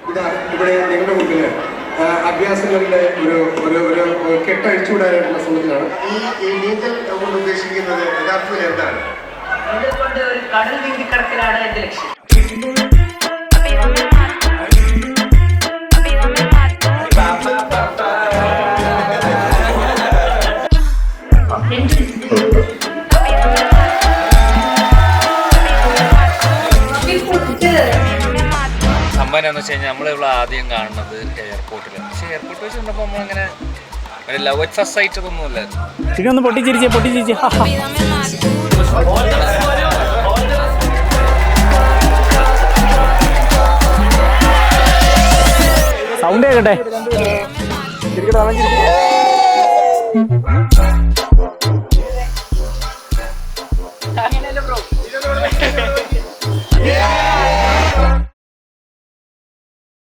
ഇതാ ഇവിടെ നിങ്ങളുടെ മുമ്പിൽ അഭ്യാസങ്ങളുടെ ഒരു കെട്ടഴിച്ചുവിടാനായിട്ടുള്ള ശ്രമത്തിലാണ്. ഈ നീന്തൽ കൊണ്ട് ഉദ്ദേശിക്കുന്നത് യഥാർത്ഥത്തിൽ എന്താണ്? ഇതുകൊണ്ട് ഒരു കടൽ നീന്തി കടക്കലാണ് എന്റെ ലക്ഷ്യം. സംഭവം എന്ന് വെച്ച് കഴിഞ്ഞാൽ നമ്മളിവിടെ ആദ്യം കാണുന്നത് എയർപോർട്ടിലാണ്. പക്ഷേ എയർപോർട്ട് വെച്ച് കണ്ടപ്പോൾ നമ്മളങ്ങനെ ഒരു ലവ് അറ്റ് ഫസ്റ്റ് സൈറ്റ് ഒന്നുമില്ല. ഒന്ന് പൊട്ടിച്ചിരിച്ചേ സൗണ്ട് കേട്ടെ.